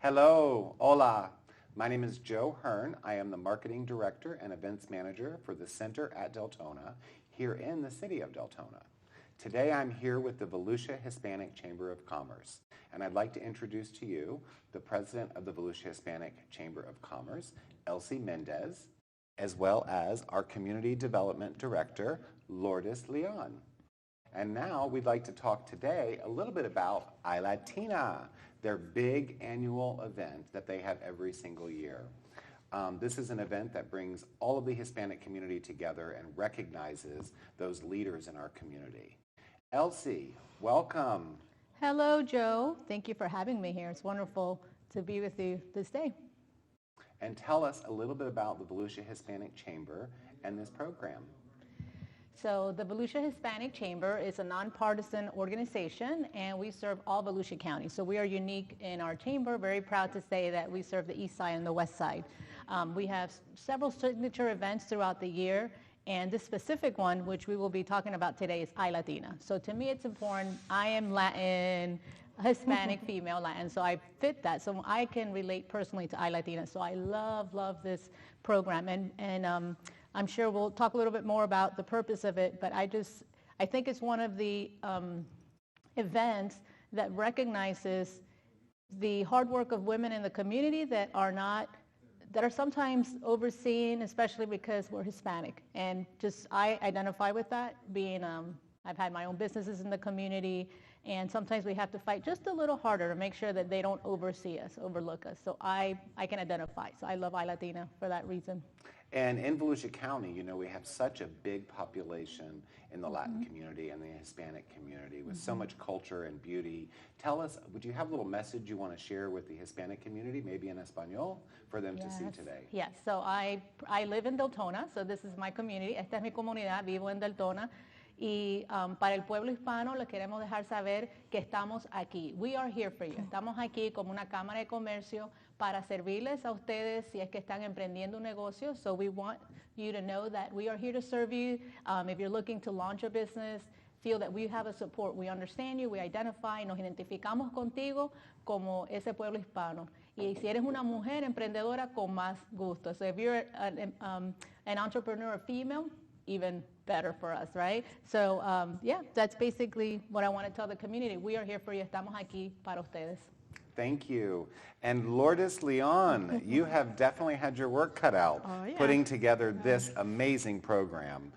Hello, hola. My name is Joe Hearn. I am the Marketing Director and Events Manager for the Center at Deltona here in the city of Deltona. Today I'm here with the Volusia Hispanic Chamber of Commerce, and I'd like to introduce to you the President of the Volusia Hispanic Chamber of Commerce, Elsie Mendez, as well as our Community Development Director, Lourdes Leon. And now we'd like to talk today a little bit about iLatina, their big annual event that they have every single year. This is an event that brings all of the Hispanic community together and recognizes those leaders in our community. Elsie, welcome. Hello, Joe. Thank you for having me here. It's wonderful to be with you this day. And tell us a little bit about the Volusia Hispanic Chamber and this program. So the Volusia Hispanic Chamber is a nonpartisan organization, and we serve all Volusia County. So we are unique in our chamber, very proud to say that we serve the east side and the west side. We have several signature events throughout the year, and this specific one, which we will be talking about today, is iLatina. So to me, it's important. I am Latin, Hispanic, female Latin, so I fit that. So I can relate personally to iLatina. So I love this program, and I'm sure we'll talk a little bit more about the purpose of it, but I think it's one of the events that recognizes the hard work of women in the community that are sometimes overseen, especially because we're Hispanic. And I identify with that, being, I've had my own businesses in the community, and sometimes we have to fight just a little harder to make sure that they don't oversee us, overlook us. So I can identify. So I love iLatina for that reason. And in Volusia County, you know, we have such a big population in the Latin community and the Hispanic community with so much culture and beauty. Tell us, would you have a little message you want to share with the Hispanic community, maybe in Espanol, for them to see today? Yes, so I live in Deltona, so this is my community. Esta es mi comunidad, vivo en Deltona. Y para el pueblo hispano les queremos dejar saber que estamos aquí. We are here for you. Estamos aquí como una cámara de comercio para servirles a ustedes si es que están emprendiendo un negocio. So we want you to know that we are here to serve you. If you're looking to launch a business, feel that we have a support. We understand you, we identify, nos identificamos contigo como ese pueblo hispano. Y si eres una mujer emprendedora, con más gusto. So if you're an entrepreneur, female, even better for us, right? So yeah, that's basically what I want to tell the community. We are here for you. Estamos aquí para ustedes. Thank you. And Lourdes Leon, you have definitely had your work cut out putting together this amazing program.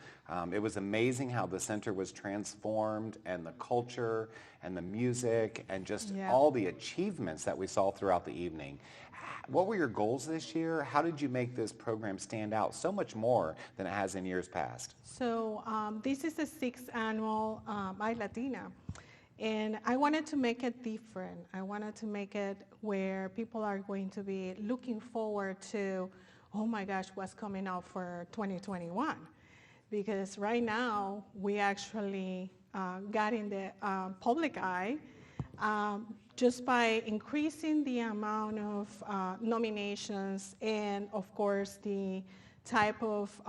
It was amazing how the center was transformed, and the culture and the music and just all the achievements that we saw throughout the evening. What were your goals this year? How did you make this program stand out so much more than it has in years past? So this is the 6th annual iLatina, and I wanted to make it different. I wanted to make it where people are going to be looking forward to, oh my gosh, what's coming out for 2021? Because right now we actually got in the public eye just by increasing the amount of nominations and, of course, the type of,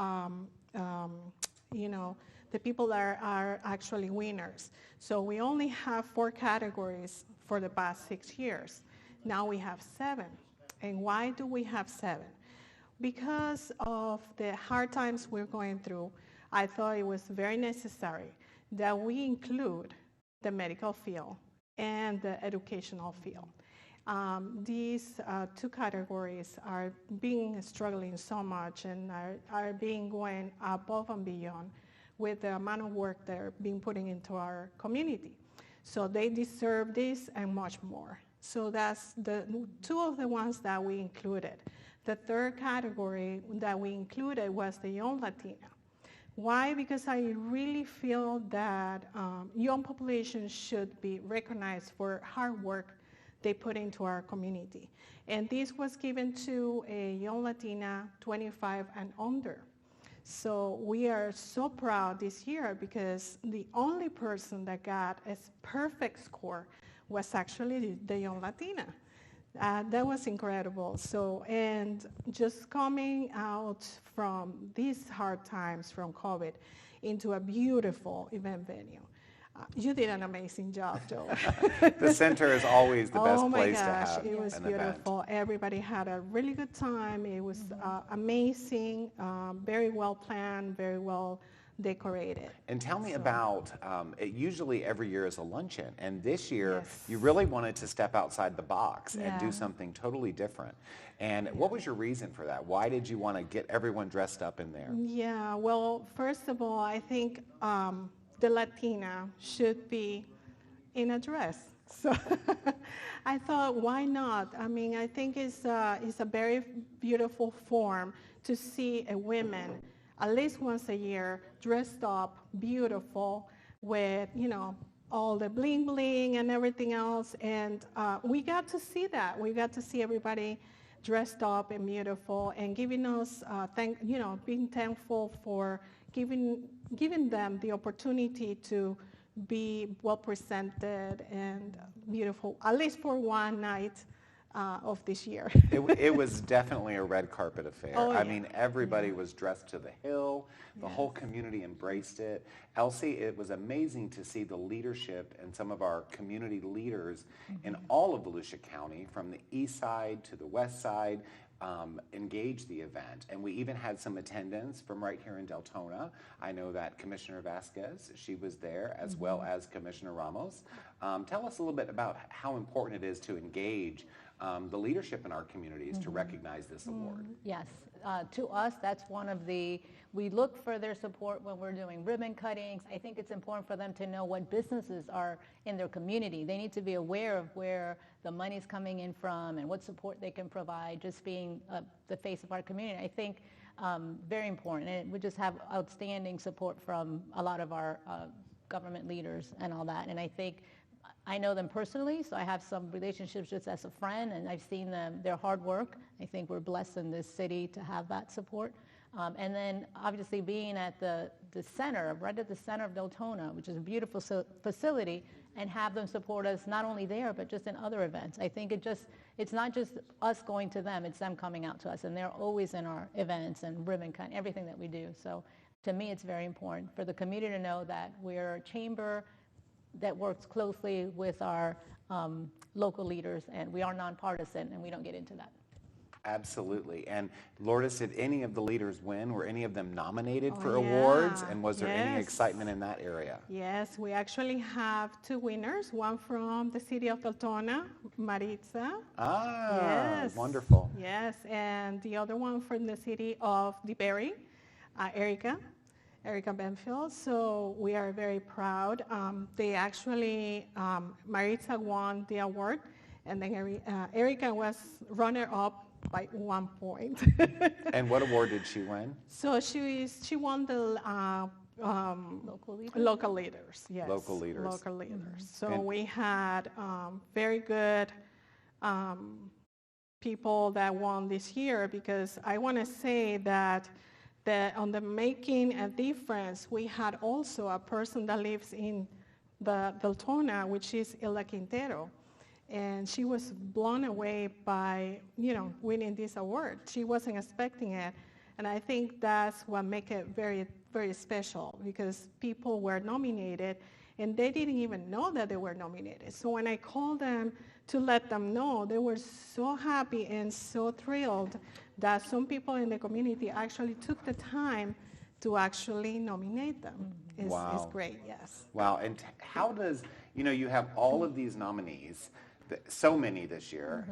the people that are actually winners. So we only have 4 categories for the past 6 years. Now we have 7. And why do we have 7? Because of the hard times we're going through, I thought it was very necessary that we include the medical field and the educational field. These 2 categories are struggling so much and are being going above and beyond with the amount of work they're being putting into our community. So they deserve this and much more. So that's the 2 of the ones that we included. The 3rd category that we included was the young Latina. Why? Because I really feel that young populations should be recognized for hard work they put into our community. And this was given to a young Latina 25 and under. So we are so proud this year because the only person that got a perfect score was actually the young Latina. That was incredible. So, and just coming out from these hard times from COVID into a beautiful event venue. You did an amazing job, Joe. The center is always the best Oh my place gosh, to have it was an beautiful. Everybody had a really good time. It was amazing, very well planned, very well decorated. And tell me So- about, it usually every year is a luncheon, and this year Yes. you really wanted to step outside the box and Yeah. do something totally different. And what was your reason for that? Why did you want to get everyone dressed up in there? Yeah, well, first of all, I think the Latina should be in a dress. So I thought, why not? I mean, I think it's a very beautiful form to see a woman at least once a year dressed up, beautiful, with, all the bling bling and everything else. And we got to see that. We got to see everybody dressed up and beautiful and giving us, being thankful for giving them the opportunity to be well presented and beautiful, at least for one night of this year. It was definitely a red carpet affair. Oh, I yeah. mean, everybody was dressed to the hill. The whole community embraced it. Elsie, it was amazing to see the leadership and some of our community leaders in all of Volusia County, from the east side to the west side, engage the event. And we even had some attendance from right here in Deltona. I know that Commissioner Vasquez, she was there, as well as Commissioner Ramos. Tell us a little bit about how important it is to engage the leadership in our communities to recognize this award. Yes, to us, that's one of we look for their support when we're doing ribbon cuttings. I think it's important for them to know what businesses are in their community. They need to be aware of where the money's coming in from and what support they can provide, just being the face of our community. I think very important. And we just have outstanding support from a lot of our government leaders and all that. And I think I know them personally, so I have some relationships just as a friend, and I've seen their hard work. I think we're blessed in this city to have that support. And then obviously being at the center, right at the center of Deltona, which is a beautiful facility, and have them support us not only there, but just in other events. I think it's not just us going to them, it's them coming out to us, and they're always in our events and ribbon cut, everything that we do. So to me, it's very important for the community to know that we're a chamber that works closely with our local leaders, and we are nonpartisan, and we don't get into that. Absolutely. And Lourdes, did any of the leaders win? Were any of them nominated for Oh, awards? yeah. And was there any Yes. excitement in that area? Yes, we actually have two winners, one from the city of Deltona, Maritza. Ah, Yes. wonderful. Yes, and the other one from the city of DeBerry, Erica Benfield. So we are very proud. They actually, Maritza won the award, and then Erica was runner-up by 1 point. And what award did she win? So she won the Local leaders? local leaders. Yes, Local leaders. Local leaders. So And- we had very good people that won this year, because I want to say that on the making a difference, we had also a person that lives in the Deltona, which is Ella Quintero. And she was blown away by, winning this award. She wasn't expecting it. And I think that's what makes it very, very special, because people were nominated and they didn't even know that they were nominated. So when I called them to let them know, they were so happy and so thrilled that some people in the community actually took the time to actually nominate them. It's Wow. great, yes. Wow. And how does, you have all of these nominees, so many this year.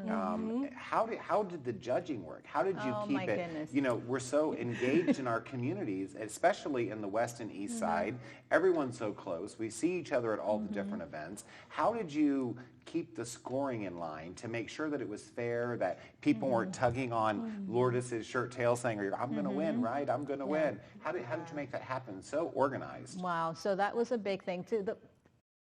How did the judging work? How did you Oh, keep my it? goodness. We're so engaged in our communities, especially in the west and east side. Everyone's so close. We see each other at all the different events. How did you keep the scoring in line to make sure that it was fair, that people weren't tugging on Lourdes' shirt tail saying, I'm going to win, right? I'm going to win. How did you make that happen so organized? Wow, so that was a big thing too.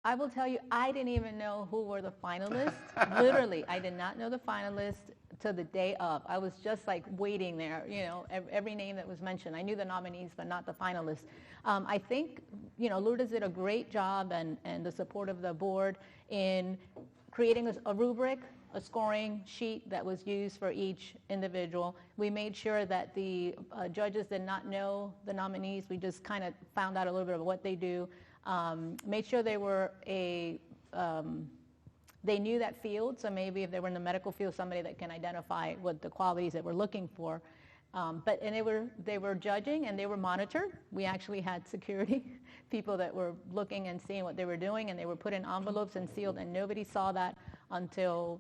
I will tell you, I didn't even know who were the finalists. Literally, I did not know the finalists to the day of. I was just like waiting there, every name that was mentioned. I knew the nominees, but not the finalists. I think, Lourdes did a great job, and the support of the board in creating a rubric, a scoring sheet that was used for each individual. We made sure that the judges did not know the nominees. We just kind of found out a little bit of what they do. made sure they were they knew that field, so maybe if they were in the medical field, somebody that can identify what the qualities that we're looking for. And they were judging and they were monitored. We actually had security people that were looking and seeing what they were doing, and they were put in envelopes and sealed, and nobody saw that until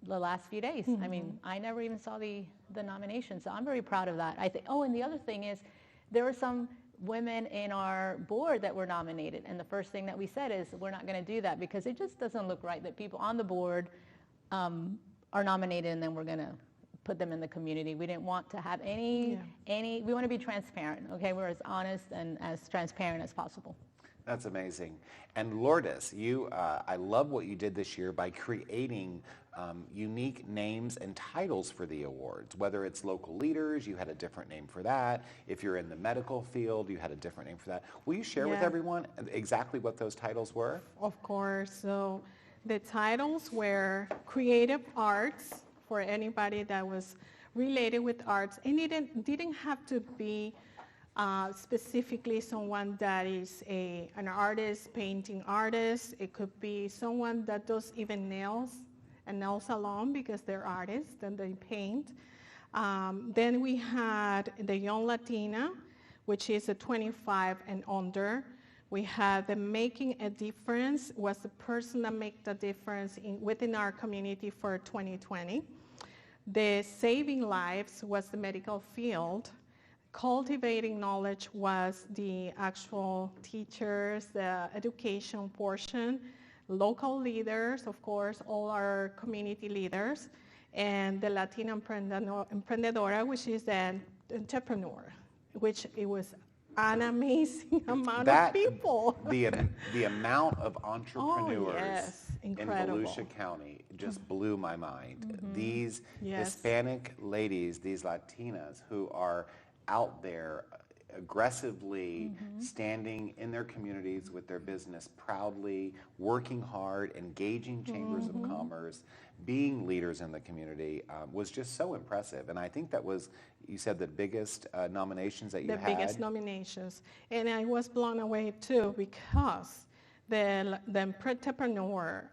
the last few days. I mean, I never even saw the nomination, so I'm very proud of that. I think. Oh, and the other thing is, there were some women in our board that were nominated, and the first thing that we said is we're not going to do that because it just doesn't look right that people on the board are nominated and then we're going to put them in the community. We didn't want to have any, we want to be transparent, okay? We're as honest and as transparent as possible. That's amazing. And Lourdes, I love what you did this year by creating unique names and titles for the awards. Whether it's local leaders, you had a different name for that. If you're in the medical field, you had a different name for that. Will you share with everyone exactly what those titles were? Of course. So the titles were Creative Arts, for anybody that was related with arts. And it didn't have to be specifically someone that is an artist, painting artist. It could be someone that does even nails, a nail salon, because they're artists and they paint. Then we had the Young Latina, which is a 25 and under. We had the Making a Difference, was the person that made the difference within our community for 2020. The Saving Lives was the medical field. Cultivating Knowledge was the actual teachers, the education portion. Local leaders, of course, all our community leaders. And the Latina Emprendedora, which is the entrepreneur, which it was an amazing amount of people. The amount of entrepreneurs in incredible. Volusia County just blew my mind. These Hispanic ladies, these Latinas who are out there aggressively standing in their communities with their business proudly, working hard, engaging chambers of commerce, being leaders in the community was just so impressive. And I think that was, you said, the biggest nominations that you had? The biggest nominations. And I was blown away too because the entrepreneur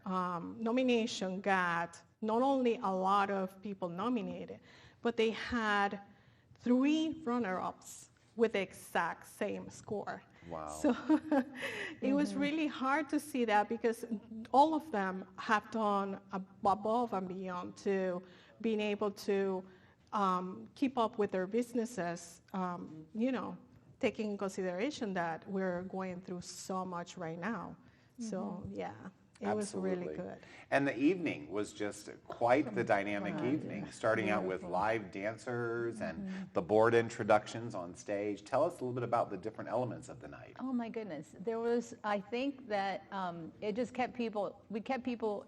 nomination got not only a lot of people nominated, but they had 3 runner-ups with the exact same score. Wow. So it was really hard to see that because all of them have done above and beyond to being able to keep up with their businesses, taking in consideration that we're going through so much right now. So it was really good. And the evening was just quite the dynamic evening, starting out with live dancers and the board introductions on stage. Tell us a little bit about the different elements of the night. Oh my goodness. There was, I think that it just kept people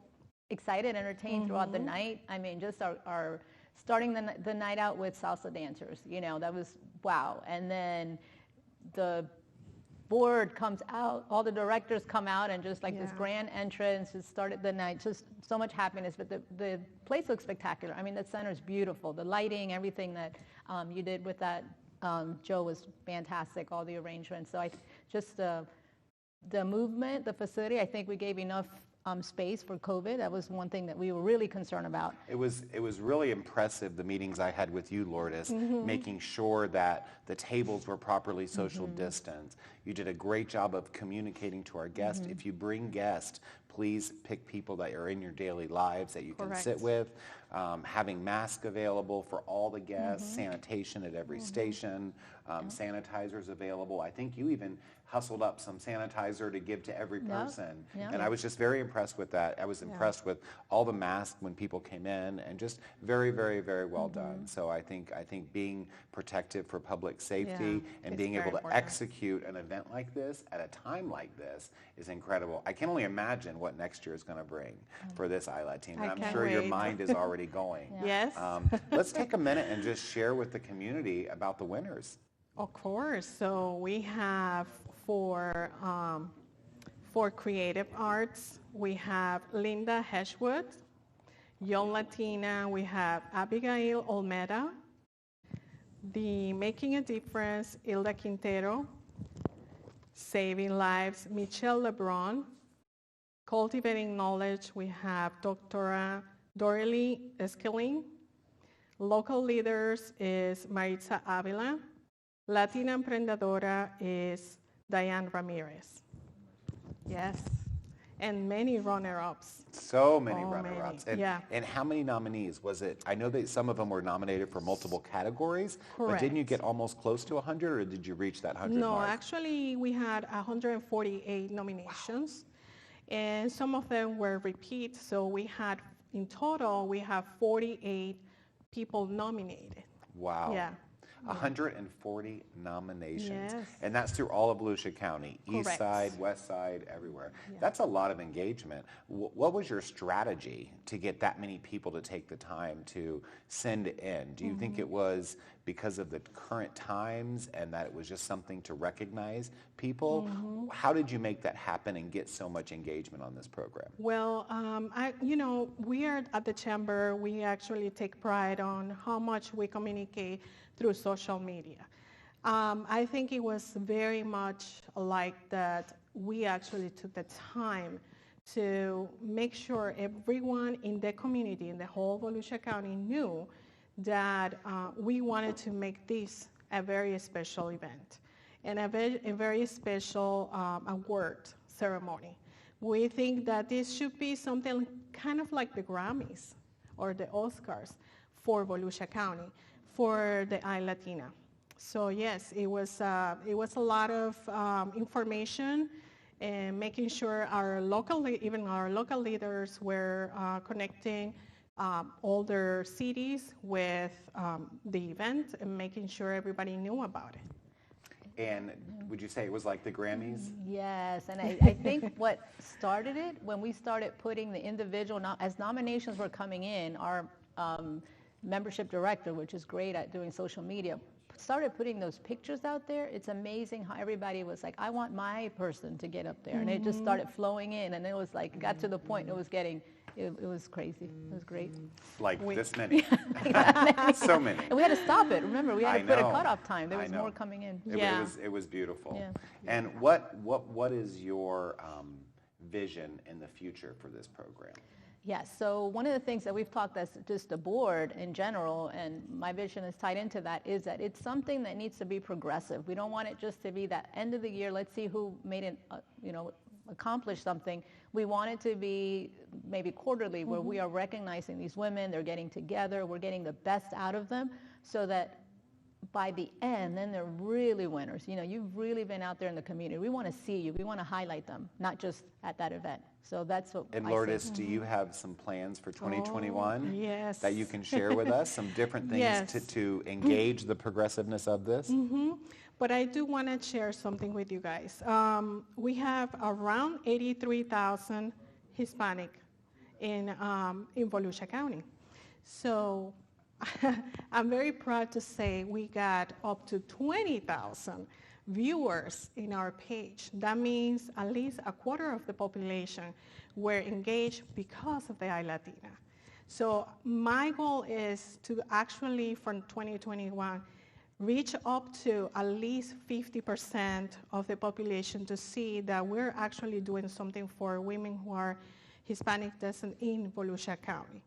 excited, entertained throughout the night. I mean, just our starting the night out with salsa dancers, that was wow. And then the board comes out, all the directors come out, and just like this grand entrance, just started the night, just so much happiness. But the place looks spectacular. I mean, the center is beautiful. The lighting, everything that you did with that, Joe, was fantastic, all the arrangements. So the movement, the facility, I think we gave enough space for COVID. That was one thing that we were really concerned about. It was really impressive, the meetings I had with you, Lourdes, making sure that the tables were properly social distanced. You did a great job of communicating to our guests. If you bring guests, please pick people that are in your daily lives that you can sit with. Having masks available for all the guests, sanitation at every station, sanitizers available. I think you even hustled up some sanitizer to give to every person. And I was just very impressed with that. I was impressed with all the masks when people came in, and just very, very, very well done. So I think being protective for public safety and being able to execute an event like this at a time like this is incredible. I can only imagine what next year is going to bring for this iLatina. And I'm sure your mind is already going. Yes. Let's take a minute and just share with the community about the winners. Of course. So we have for Creative Arts, we have Linda Hedgewood. Young Latina, we have Abigail Olmeda. The Making a Difference, Hilda Quintero. Saving Lives, Michelle LeBron. Cultivating Knowledge, we have Dr. Dorely Eskeling. Local Leaders is Maritza Avila. Latina Emprendedora is Diane Ramirez. Yes, and many runner-ups. So many Oh, runner-ups. many. Yeah. And how many nominees was it? I know that some of them were nominated for multiple categories, but Correct. didn't you get almost close to 100, or did you reach that 100 No, mark? actually, we had 148 nominations, and some of them were repeats. So we had, in total, we have 48 people nominated. Wow. Yeah. 140 nominations. Yes. And that's through all of Volusia County, east Correct. side, west side, everywhere. Yeah. That's a lot of engagement. What was your strategy to get that many people to take the time to send in? Do you think it was because of the current times and that it was just something to recognize people? How did you make that happen and get so much engagement on this program? Well, we are at the chamber, we actually take pride on how much we communicate through social media. I think it was very much like that we actually took the time to make sure everyone in the community, in the whole Volusia County, knew that we wanted to make this a very special event and a very special award ceremony. We think that this should be something kind of like the Grammys or the Oscars for Volusia County, for the iLatina. So yes, it was a lot of information and making sure even our local leaders were connecting all their cities with the event and making sure everybody knew about it. And would you say it was like the Grammys? Yes, and I think what started it, when we started putting the individual, as nominations were coming in, our membership director, which is great at doing social media, started putting those pictures out there. It's amazing how everybody was like, I want my person to get up there. And it just started flowing in, and it was like, got to the point it was getting, it was crazy. It was great. Like this many. So many. And we had to stop it. Remember, we had to put a know. cutoff time. There I was know. more coming in. It was beautiful. Yeah. And what is your vision in the future for this program? Yes, so one of the things that we've talked as just the board in general, and my vision is tied into that, is that it's something that needs to be progressive. We don't want it just to be that end of the year, let's see who made it, accomplish something. We want it to be maybe quarterly, where we are recognizing these women, they're getting together, we're getting the best out of them, so that by the end, then they're really winners. You've really been out there in the community. We want to see you. We want to highlight them, not just at that event. So that's what And I Lourdes, say. do you have some plans for 2021 yes. that you can share with us? Some different things Yes. to engage the progressiveness of this? But I do want to share something with you guys. We have around 83,000 Hispanic in Volusia County. So I'm very proud to say we got up to 20,000 viewers in our page. That means at least a quarter of the population were engaged because of the iLatina. So my goal is to actually, from 2021, reach up to at least 50% of the population to see that we're actually doing something for women who are Hispanic descent in Volusia County.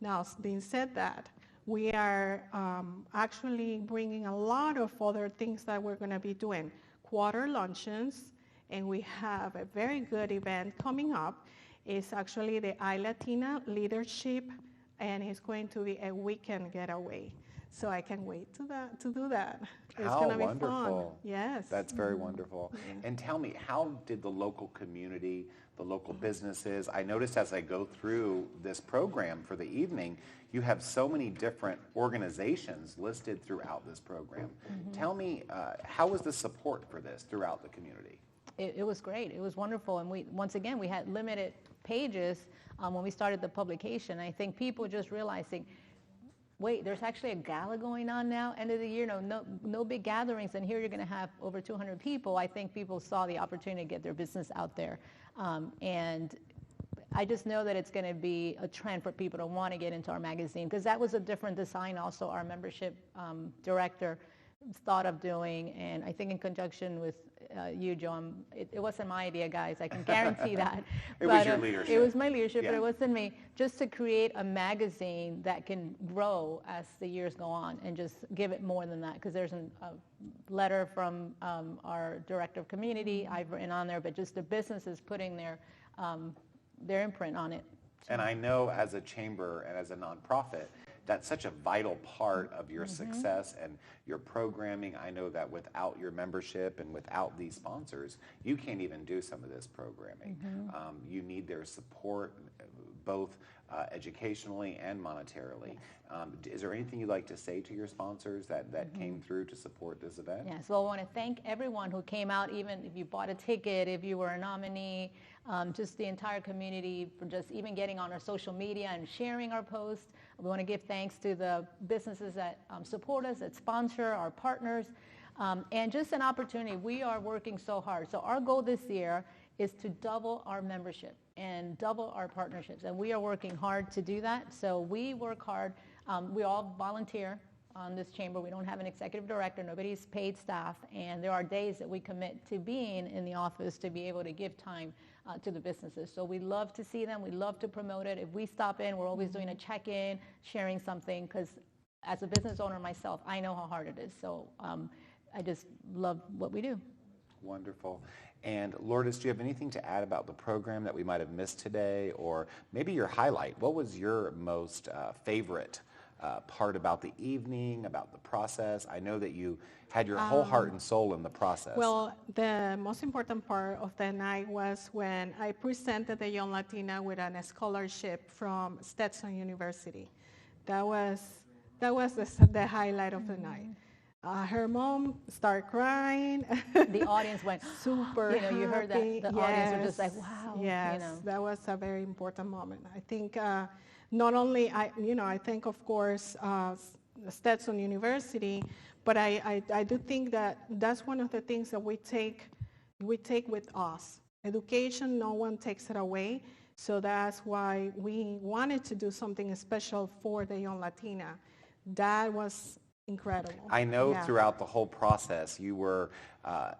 Now, being said that, we are actually bringing a lot of other things that we're going to be doing. Quarter luncheons, and we have a very good event coming up. It's actually the iLatina Leadership, and it's going to be a weekend getaway. So I can't wait to do that. It's How going to be wonderful. fun. Yes. That's very wonderful. And tell me, how did the local community, the local businesses, I noticed as I go through this program for the evening, you have so many different organizations listed throughout this program. Tell me, how was the support for this throughout the community? It was great. It was wonderful. And we had limited pages when we started the publication. I think people just realizing, wait, there's actually a gala going on now, end of the year, no big gatherings, and here you're going to have over 200 people. I think people saw the opportunity to get their business out there. And I just know that it's going to be a trend for people to want to get into our magazine, because that was a different design also. Our membership director thought of doing, and I think in conjunction with you, Joe, it wasn't my idea, guys. I can guarantee that. It was your leadership. It was my leadership, Yeah. but it wasn't me. Just to create a magazine that can grow as the years go on, and just give it more than that. Because there's a letter from our director of community I've written on there, but just the businesses putting their imprint on it. And I know as a chamber and as a nonprofit, that's such a vital part of your success and your programming. I know that without your membership and without these sponsors, you can't even do some of this programming. You need their support, both educationally and monetarily. Is there anything you'd like to say to your sponsors that came through to support this event? Yes, well, I want to thank everyone who came out, even if you bought a ticket, if you were a nominee, just the entire community for just even getting on our social media and sharing our posts. We want to give thanks to the businesses that support us, that sponsor, our partners, and just an opportunity. We are working so hard. So our goal this year is to double our membership and double our partnerships, and we are working hard to do that. So we work hard. We all volunteer on this chamber. We don't have an executive director. Nobody's paid staff, and there are days that we commit to being in the office to be able to give time to the businesses. So we love to see them. We love to promote it. If we stop in, we're always doing a check-in, sharing something, because as a business owner myself, I know how hard it is. So I just love what we do. Wonderful. And Lourdes, do you have anything to add about the program that we might have missed today, or maybe your highlight? What was your most favorite part about the evening, about the process? I know that you had your whole heart and soul in the process. Well, the most important part of the night was when I presented the Young Latina with a scholarship from Stetson University. That was the highlight of the night. Her mom started crying. The audience went super happy. You heard that the audience were just like, wow. Yes, that was a very important moment. I think not only, I think, of course, Stetson University, but I do think that that's one of the things that we take with us. Education, no one takes it away. So that's why we wanted to do something special for the Young Latina. That was incredible. I know throughout the whole process you were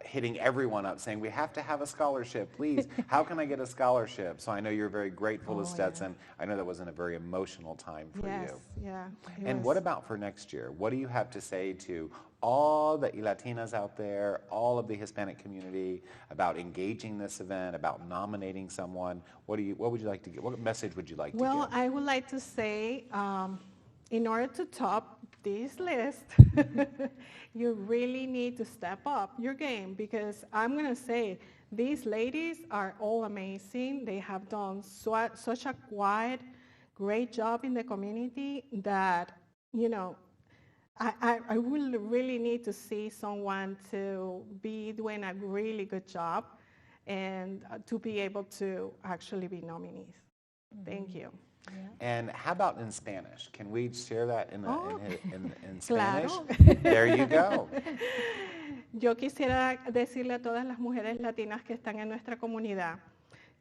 hitting everyone up saying, we have to have a scholarship, please. How can I get a scholarship? So I know you're very grateful to Stetson. Yeah. I know that wasn't a very emotional time for you. Yeah. And what about for next year? What do you have to say to all the iLatinas out there, all of the Hispanic community, about engaging this event, about nominating someone? What would you like to get? What message would you like to give? Well, I would like to say, in order to top this list, you really need to step up your game, because I'm going to say these ladies are all amazing. They have done such a quiet, great job in the community that, I will really need to see someone to be doing a really good job and to be able to actually be nominees. Thank you. Yeah. And how about in Spanish? Can we share that in Spanish? Claro. There you go. Yo quisiera decirle a todas las mujeres latinas que están en nuestra comunidad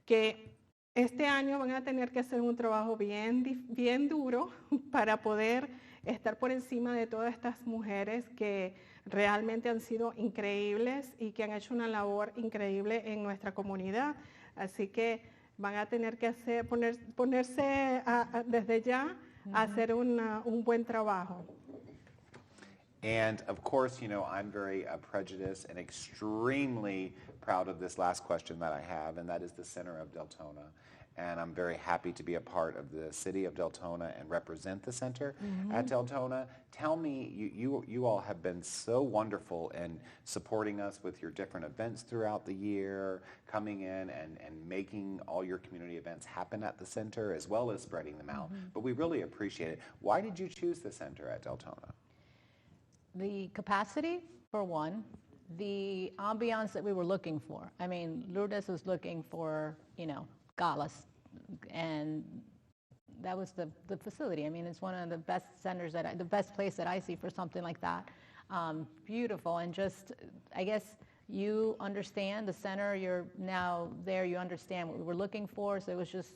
que este año van a tener que hacer un trabajo bien duro para poder estar por encima de todas estas mujeres que realmente han sido increíbles y que han hecho una labor increíble en nuestra comunidad. Así que van a tener que ponerse desde ya a hacer un buen trabajo. And of course, I'm very prejudiced and extremely proud of this last question that I have, and that is the center of Deltona. And I'm very happy to be a part of the city of Deltona and represent the center at Deltona. Tell me, you all have been so wonderful in supporting us with your different events throughout the year, coming in and making all your community events happen at the center, as well as spreading them out. But we really appreciate it. Why did you choose the center at Deltona? The capacity, for one. The ambiance that we were looking for. I mean, Lourdes was looking for, galas, and that was the facility. I mean, it's one of the best centers the best place that I see for something like that. Beautiful, and just, I guess, you understand the center, you're now there, you understand what we were looking for. So it was just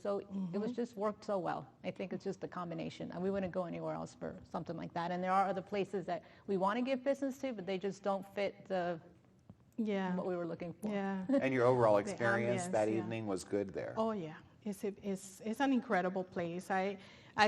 it was just worked so well. I think it's just a combination. And we wouldn't go anywhere else for something like that. And there are other places that we want to give business to, but they just don't fit what we were looking for. Yeah. And your overall experience ambience, that yeah. evening was good there? Oh, yeah. It's an incredible place. I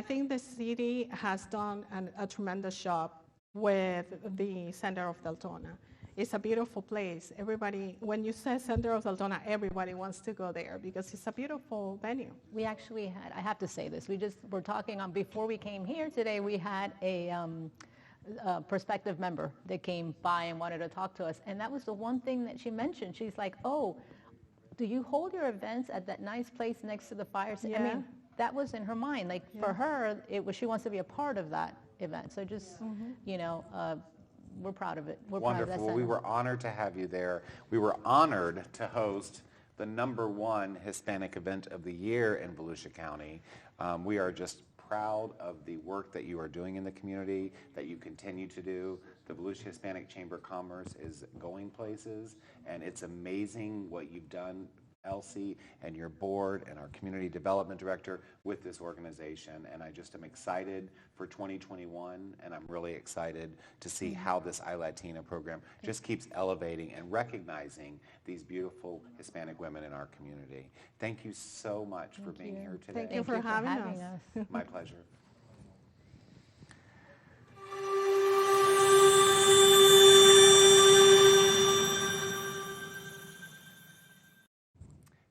think the city has done a tremendous job with the center of Deltona. It's a beautiful place. Everybody, when you say center of Deltona, everybody wants to go there because it's a beautiful venue. We actually had, I have to say this, we're talking on, before we came here today, we had a prospective member that came by and wanted to talk to us. And that was the one thing that she mentioned. She's like, oh, do you hold your events at that nice place next to the fire station? Yeah. I mean, that was in her mind. Like for her, she wants to be a part of that event. So just, we're proud of it. We're proud of that Wonderful. Well, we center. were honored to have you there. We were honored to host the #1 Hispanic event of the year in Volusia County. We are just proud of the work that you are doing in the community, that you continue to do. The Volusia Hispanic Chamber of Commerce is going places, and it's amazing what you've done, Elsie, and your board and our community development director with this organization. And I just am excited for 2021, and I'm really excited to see how this iLatina program just keeps elevating and recognizing these beautiful Hispanic women in our community. Thank you so much for being here today. Thank you for having us. My pleasure.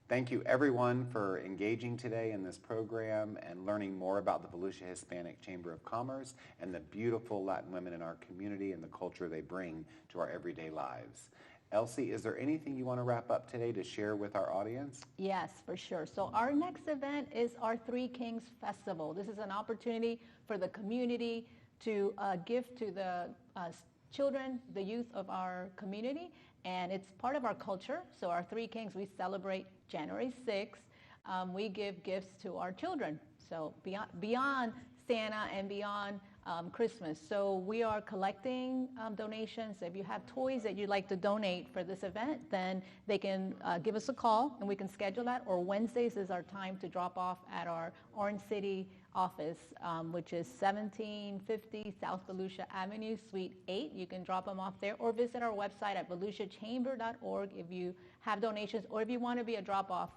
Thank you, everyone, for engaging today in this program and learning more about the Volusia Hispanic Chamber of Commerce and the beautiful Latin women in our community and the culture they bring to our everyday lives. Elsie, is there anything you want to wrap up today to share with our audience? Yes, for sure. So our next event is our Three Kings Festival. This is an opportunity for the community to give to the children, the youth of our community, and it's part of our culture. So our Three Kings, we celebrate January 6th. We give gifts to our children, so beyond Santa and beyond Christmas. So we are collecting donations. If you have toys that you'd like to donate for this event, then they can give us a call and we can schedule that. Or Wednesdays is our time to drop off at our Orange City office, which is 1750 South Volusia Avenue, Suite 8. You can drop them off there or visit our website at volusiachamber.org if you have donations or if you want to be a drop-off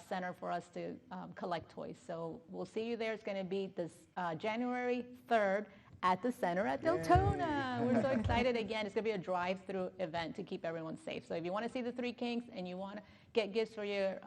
center for us to collect toys. So we'll see you there. It's going to be this January 3rd at the center at Deltona. We're so excited. Again, it's going to be a drive-through event to keep everyone safe. So if you want to see the Three Kings and you want to get gifts for your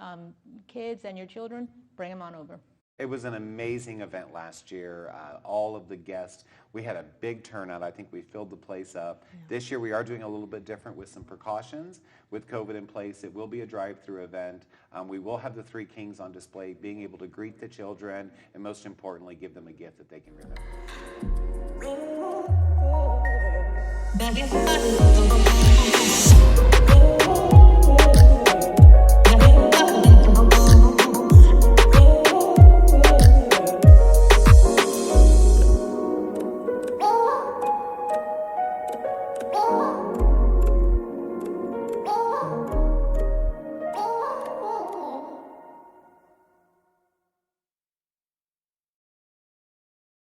kids and your children, bring them on over. It was an amazing event last year. All of the guests, we had a big turnout. I think we filled the place up. Yeah. This year we are doing a little bit different with some precautions. With COVID in place, it will be a drive-through event. We will have the Three Kings on display, being able to greet the children and most importantly, give them a gift that they can remember.